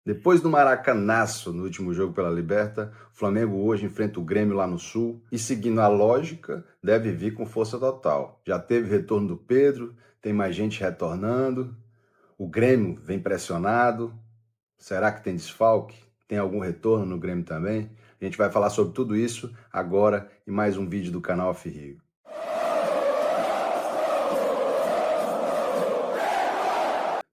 Depois do maracanaço no último jogo pela Liberta, o Flamengo hoje enfrenta o Grêmio lá no Sul e, seguindo a lógica, deve vir com força total. Já teve retorno do Pedro, tem mais gente retornando, o Grêmio vem pressionado. Será que tem desfalque? Tem algum retorno no Grêmio também? A gente vai falar sobre tudo isso agora em mais um vídeo do canal Afirrigo.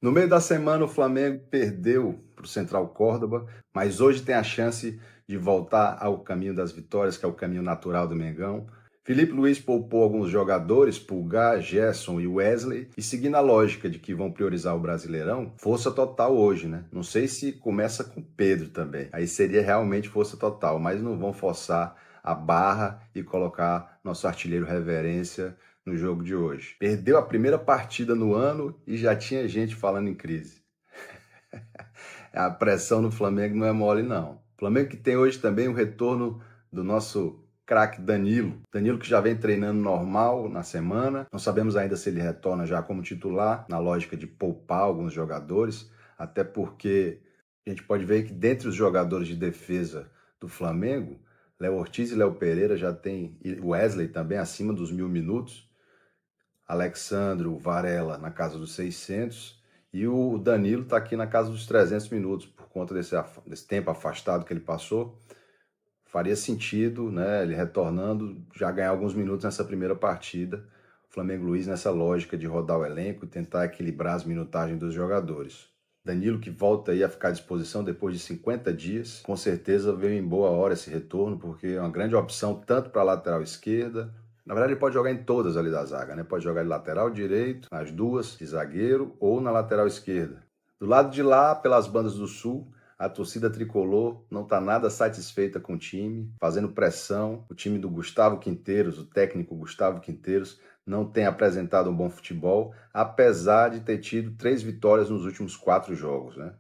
No meio da semana, o Flamengo perdeu para o Central Córdoba, mas hoje tem a chance de voltar ao caminho das vitórias, que é o caminho natural do Mengão. Felipe Luiz poupou alguns jogadores, Pulgar, Gerson e Wesley, e seguindo a lógica de que vão priorizar o Brasileirão, força total hoje, né? Não sei se começa com Pedro também, aí seria realmente força total, mas não vão forçar a barra e colocar nosso artilheiro Reverência no jogo de hoje. Perdeu a primeira partida no ano e já tinha gente falando em crise. A pressão no Flamengo não é mole, não. O Flamengo que tem hoje também o retorno do nosso craque Danilo. Danilo que já vem treinando normal na semana. Não sabemos ainda se ele retorna já como titular, na lógica de poupar alguns jogadores, até porque a gente pode ver que dentre os jogadores de defesa do Flamengo, Léo Ortiz e Léo Pereira já tem, e Wesley também acima dos 1000 minutos. Alexandro Varela na casa dos 600 e o Danilo está aqui na casa dos 300 minutos por conta desse tempo afastado que ele passou. Faria sentido, né, ele retornando, já ganhar alguns minutos nessa primeira partida. O Flamengo Luiz nessa lógica de rodar o elenco e tentar equilibrar as minutagens dos jogadores. Danilo que volta aí a ficar à disposição depois de 50 dias. Com certeza veio em boa hora esse retorno, porque é uma grande opção tanto para a lateral esquerda. Na verdade, ele pode jogar em todas ali da zaga, né? Pode jogar de lateral direito, nas duas, de zagueiro ou na lateral esquerda. Do lado de lá, pelas bandas do Sul, a torcida tricolor não está nada satisfeita com o time, fazendo pressão. O time do Gustavo Quinteiros, o técnico Gustavo Quinteiros, não tem apresentado um bom futebol, apesar de ter tido 3 vitórias nos últimos 4 jogos, né?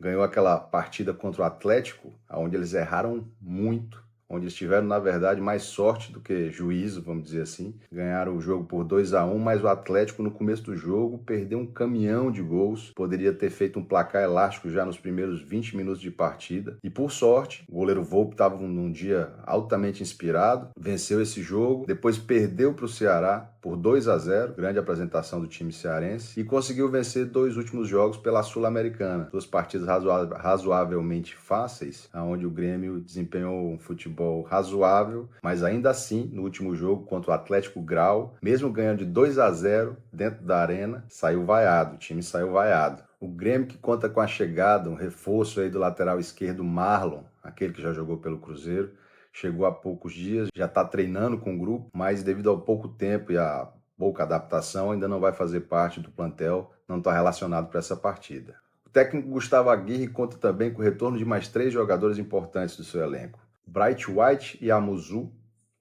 Ganhou aquela partida contra o Atlético, onde eles erraram muito, onde eles tiveram, na verdade, mais sorte do que juízo, vamos dizer assim. Ganharam o jogo por 2-1, mas o Atlético, no começo do jogo, perdeu um caminhão de gols. Poderia ter feito um placar elástico já nos primeiros 20 minutos de partida. E, por sorte, o goleiro Volpi estava num dia altamente inspirado, venceu esse jogo, depois perdeu para o Ceará por 2-0, grande apresentação do time cearense, e conseguiu vencer 2 últimos jogos pela Sul-Americana. 2 partidas razoavelmente fáceis, onde o Grêmio desempenhou um futebol razoável, mas ainda assim, no último jogo contra o Atlético Grau, mesmo ganhando de 2-0 dentro da arena, saiu vaiado, o time saiu vaiado. O Grêmio que conta com a chegada, um reforço aí do lateral esquerdo Marlon, aquele que já jogou pelo Cruzeiro, chegou há poucos dias, já está treinando com o grupo, mas devido ao pouco tempo e à pouca adaptação, ainda não vai fazer parte do plantel, não está relacionado para essa partida. O técnico Gustavo Aguirre conta também com o retorno de mais 3 jogadores importantes do seu elenco. Bright White e Amuzu,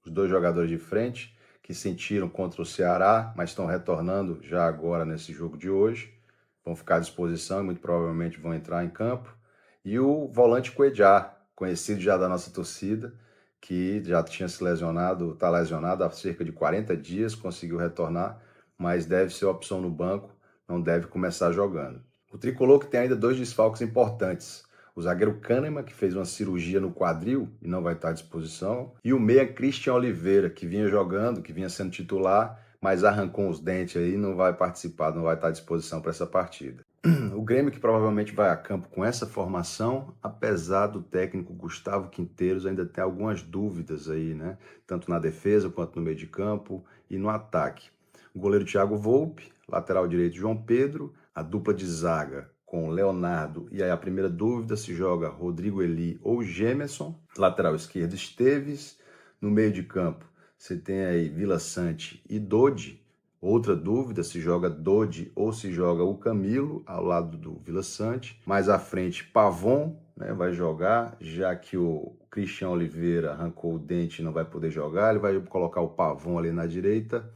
os 2 jogadores de frente, que sentiram contra o Ceará, mas estão retornando já agora nesse jogo de hoje. Vão ficar à disposição e muito provavelmente vão entrar em campo. E o volante Cuejá, conhecido já da nossa torcida, que já tinha se lesionado, está lesionado há cerca de 40 dias, conseguiu retornar, mas deve ser opção no banco, não deve começar jogando. O tricolor que tem ainda 2 desfalques importantes. O zagueiro Kahneman, que fez uma cirurgia no quadril e não vai estar à disposição. E o meia Christian Oliveira, que vinha jogando, que vinha sendo titular, mas arrancou os dentes aí e não vai participar, não vai estar à disposição para essa partida. O Grêmio que provavelmente vai a campo com essa formação, apesar do técnico Gustavo Quinteiros ainda ter algumas dúvidas aí, né? Tanto na defesa quanto no meio de campo e no ataque. O goleiro Thiago Volpi, lateral direito João Pedro, a dupla de zaga com Leonardo, e aí a primeira dúvida se joga Rodrigo Eli ou Gemerson, lateral esquerdo Esteves, no meio de campo você tem aí Vila Sante e Dodi. Outra dúvida, se joga Dodi ou se joga o Camilo ao lado do Vila Sante. Mais à frente, Pavon, né, vai jogar, já que o Christian Oliveira arrancou o dente e não vai poder jogar, ele vai colocar o Pavon ali na direita.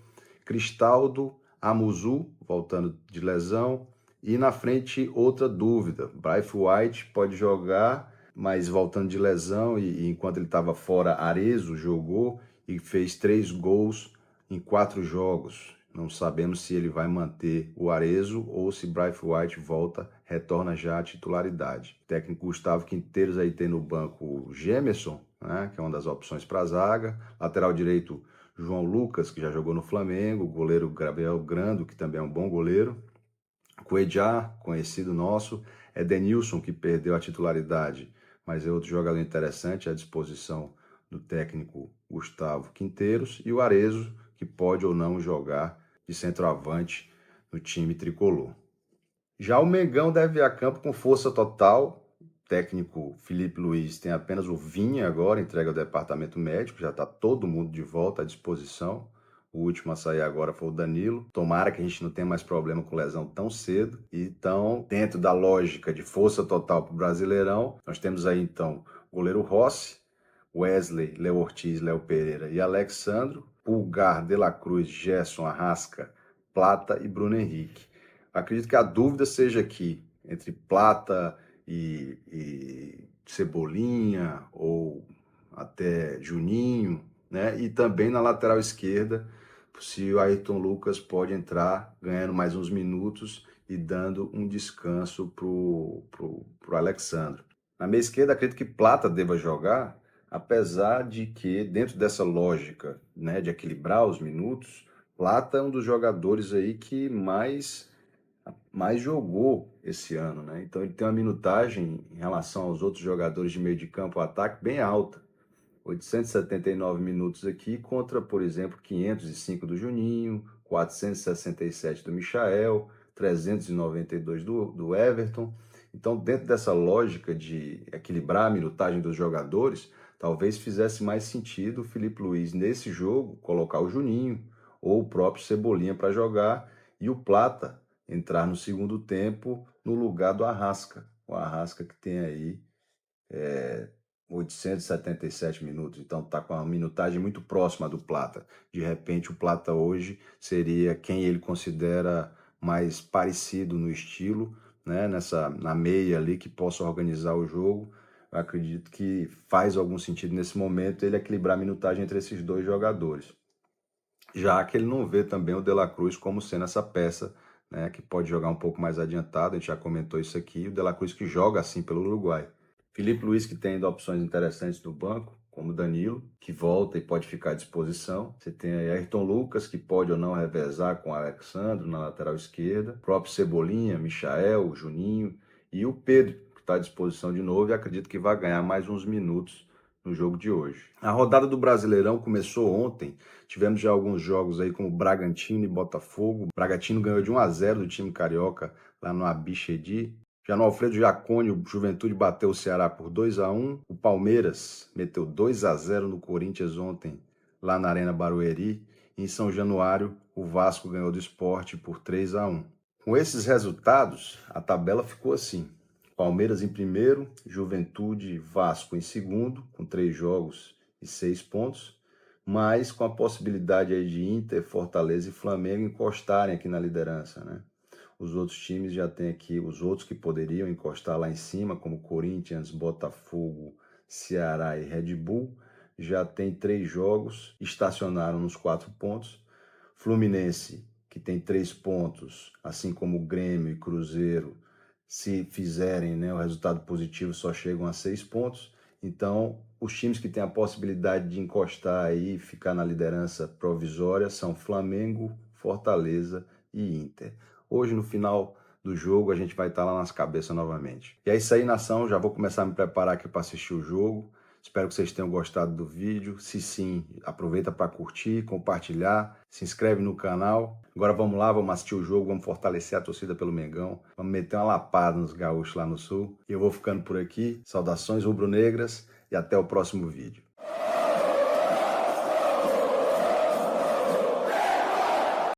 Cristaldo, Amuzu, voltando de lesão. E na frente, outra dúvida, Bright White pode jogar, mas voltando de lesão, e enquanto ele estava fora, Arezzo jogou e fez 3 gols em 4 jogos. Não sabemos se ele vai manter o Arezzo ou se Braithwaite White retorna já à titularidade. O técnico Gustavo Quinteiros aí tem no banco o Gemerson, né, que é uma das opções para a zaga. Lateral direito, João Lucas, que já jogou no Flamengo. O goleiro Gabriel Grando, que também é um bom goleiro. Cuejá, conhecido nosso. Edenilson, que perdeu a titularidade, mas é outro jogador interessante à disposição do técnico Gustavo Quinteiros. E o Arezzo, que pode ou não jogar de centroavante no time tricolor. Já o Mengão deve ir a campo com força total. O técnico Filipe Luís tem apenas o Vinha agora, entregue ao departamento médico, já está todo mundo de volta à disposição. O último a sair agora foi o Danilo. Tomara que a gente não tenha mais problema com lesão tão cedo. Então, dentro da lógica de força total para o Brasileirão, nós temos aí então o goleiro Rossi, Wesley, Léo Ortiz, Léo Pereira e Alexandro, Pulgar, De La Cruz, Gerson, Arrasca, Plata e Bruno Henrique. Acredito que a dúvida seja aqui entre Plata e Cebolinha ou até Juninho, né? E também na lateral esquerda, se o Ayrton Lucas pode entrar ganhando mais uns minutos e dando um descanso pro Alexandro. Na meia esquerda, acredito que Plata deva jogar, apesar de que, dentro dessa lógica, né, de equilibrar os minutos, Plata é um dos jogadores aí que mais jogou esse ano, né? Então ele tem uma minutagem em relação aos outros jogadores de meio de campo, ataque, bem alta. 879 minutos aqui contra, por exemplo, 505 do Juninho, 467 do Michael, 392 do Everton. Então, dentro dessa lógica de equilibrar a minutagem dos jogadores, talvez fizesse mais sentido o Filipe Luís, nesse jogo, colocar o Juninho ou o próprio Cebolinha para jogar e o Plata entrar no segundo tempo no lugar do Arrasca. O Arrasca que tem aí 877 minutos, então está com uma minutagem muito próxima do Plata. De repente, o Plata hoje seria quem ele considera mais parecido no estilo, né? Na meia ali, que possa organizar o jogo. Eu acredito que faz algum sentido nesse momento ele equilibrar a minutagem entre esses dois jogadores. Já que ele não vê também o De La Cruz como sendo essa peça, né, que pode jogar um pouco mais adiantado, a gente já comentou isso aqui, o De La Cruz que joga assim pelo Uruguai. Filipe Luís que tem ainda opções interessantes no banco, como Danilo, que volta e pode ficar à disposição. Você tem aí Ayrton Lucas, que pode ou não revezar com o Alexandro na lateral esquerda. O próprio Cebolinha, Michael, Juninho e o Pedro, que está à disposição de novo e acredito que vai ganhar mais uns minutos no jogo de hoje. A rodada do Brasileirão começou ontem. Tivemos já alguns jogos aí como Bragantino e Botafogo. O Bragantino ganhou de 1-0 do time carioca lá no Abichedi. Já no Alfredo Jaconi, o Juventude bateu o Ceará por 2-1. O Palmeiras meteu 2-0 no Corinthians ontem, lá na Arena Barueri. E em São Januário, o Vasco ganhou do Sport por 3-1. Com esses resultados, a tabela ficou assim. Palmeiras em primeiro, Juventude e Vasco em segundo, com 3 jogos e 6 pontos, mas com a possibilidade aí de Inter, Fortaleza e Flamengo encostarem aqui na liderança, né? Os outros times já têm aqui, os outros que poderiam encostar lá em cima, como Corinthians, Botafogo, Ceará e Red Bull, já tem 3 jogos, estacionaram nos 4 pontos. Fluminense, que tem 3 pontos, assim como Grêmio e Cruzeiro, se fizerem, né, o resultado positivo, só chegam a 6 pontos. Então, os times que têm a possibilidade de encostar aí e ficar na liderança provisória são Flamengo, Fortaleza e Inter. Hoje, no final do jogo, a gente vai estar lá nas cabeças novamente. E é isso aí, nação. Já vou começar a me preparar aqui para assistir o jogo. Espero que vocês tenham gostado do vídeo. Se sim, aproveita para curtir, compartilhar, se inscreve no canal. Agora vamos lá, vamos assistir o jogo, vamos fortalecer a torcida pelo Mengão. Vamos meter uma lapada nos gaúchos lá no sul. E eu vou ficando por aqui. Saudações rubro-negras e até o próximo vídeo.